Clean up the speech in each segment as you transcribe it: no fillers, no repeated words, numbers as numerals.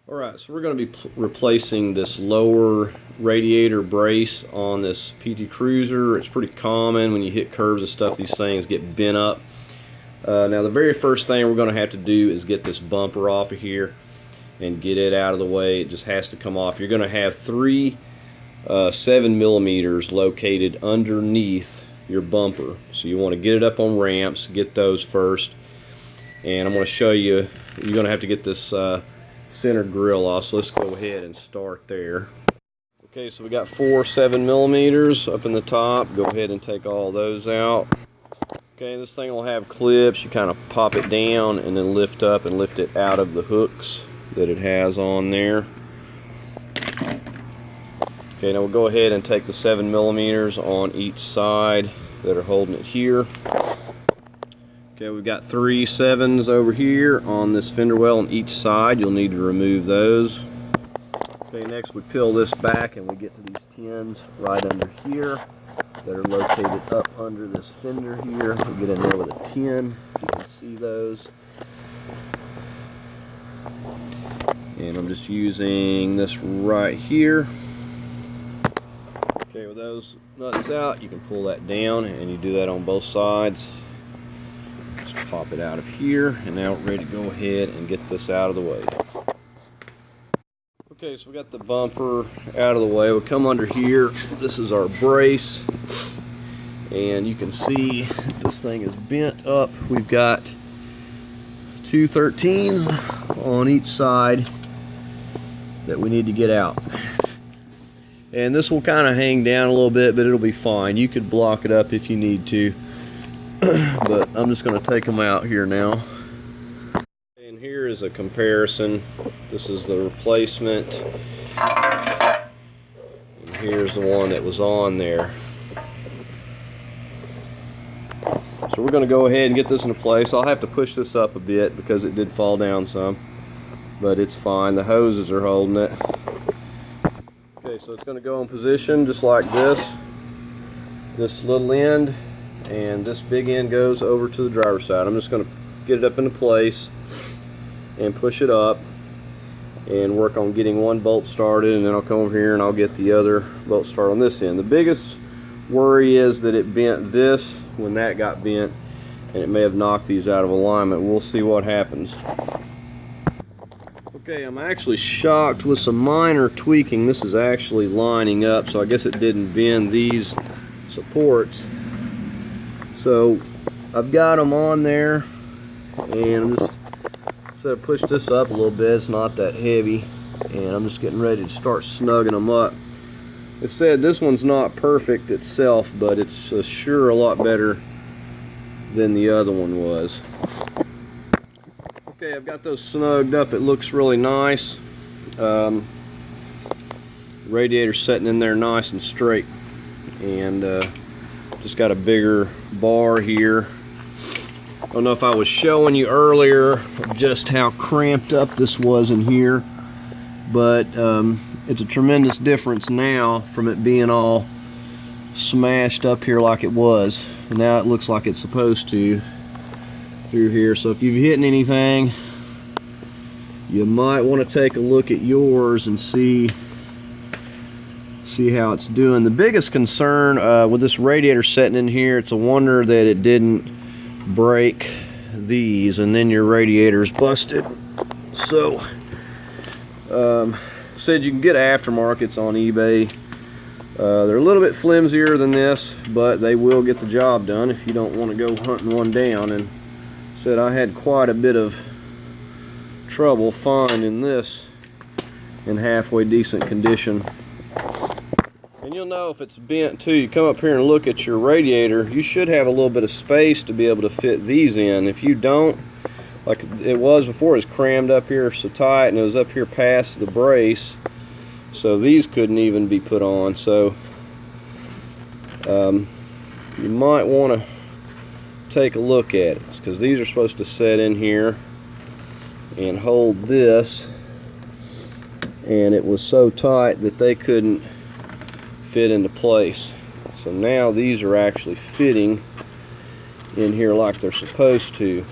Alright, so we're going to be replacing this lower radiator brace on this PT Cruiser. It's pretty common when you hit curves and stuff, these things get bent up. Now the very first thing we're going to have to do is get this bumper off of here and get it out of the way. It just has to come off. You're going to have three 7mm located underneath your bumper. So you want to get it up on ramps, get those first. And I'm going to show you, you're going to have to get this center grill off, so let's go ahead and start there. Okay, so we got 4 7mm up in the top. Go ahead and take all those out. Okay, this thing will have clips. You kind of pop it down and then lift up and lift it out of the hooks that it has on there. Okay, now we'll go ahead and take the 7mm on each side that are holding it here. Okay, we've got 3 7s over here on this fender well on each side. You'll need to remove those. Okay, next we peel this back and we get to these 10s right under here that are located up under this fender here. We get in there with a 10. You can see those. And I'm just using this right here. Okay, with those nuts out, you can pull that down, and you do that on both sides. Just pop it out of here, and now we're ready to go ahead and get this out of the way. Okay, so we got the bumper out of the way. We'll come under here. This is our brace, and you can see this thing is bent up. We've got 2 13s on each side that we need to get out. And this will kind of hang down a little bit, but it'll be fine. You could block it up if you need to. But I'm just going to take them out here now. And here is a comparison. This is the replacement. And here's the one that was on there. So we're going to go ahead and get this into place. I'll have to push this up a bit because it did fall down some. But it's fine. The hoses are holding it. Okay, so it's going to go in position just like this. This little end and this big end goes over to the driver's side. I'm just going to get it up into place and push it up and work on getting one bolt started, and then I'll come over here and I'll get the other bolt started on this end. The biggest worry is that it bent this when that got bent, and it may have knocked these out of alignment. We'll see what happens. Okay, I'm actually shocked with some minor tweaking. This is actually lining up, so I guess it didn't bend these supports. So I've got them on there, and I'm just push this up a little bit. It's not that heavy, and I'm just getting ready to start snugging them up. It said this one's not perfect itself, but it's sure a lot better than the other one was. Okay, I've got those snugged up. It looks really nice. Radiator setting in there nice and straight, and just got a bigger bar here. I don't know if I was showing you earlier just how cramped up this was in here, but it's a tremendous difference now from it being all smashed up here like it was. Now it looks like it's supposed to through here. So if you've hit anything, you might want to take a look at yours and see how it's doing. The biggest concern with this radiator setting in here, it's a wonder that it didn't break these and then your radiator's busted. So said you can get aftermarkets on eBay. They're a little bit flimsier than this, but they will get the job done if you don't want to go hunting one down. And said I had quite a bit of trouble finding this in halfway decent condition. And you'll know if it's bent too. You come up here and look at your radiator, you should have a little bit of space to be able to fit these in. If you don't, like it was before, it's crammed up here so tight, and it was up here past the brace, so these couldn't even be put on. So you might want to take a look at it, because these are supposed to set in here and hold this, and it was so tight that they couldn't fit into place. So now these are actually fitting in here like they're supposed to.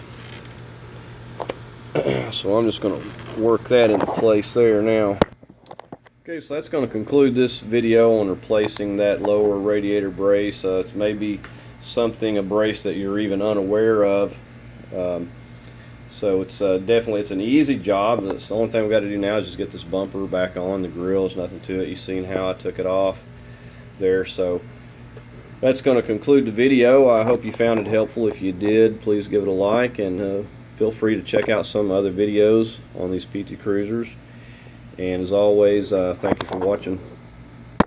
So I'm just going to work that into place there now. Okay, so that's going to conclude this video on replacing that lower radiator brace. It's maybe a brace that you're even unaware of. So it's definitely, it's an easy job. The only thing we've got to do now is just get this bumper back on. The grill is nothing to it. You've seen how I took it off there. So that's going to conclude the video. I hope you found it helpful. If you did, please give it a like, and feel free to check out some other videos on these PT Cruisers. And as always, thank you for watching.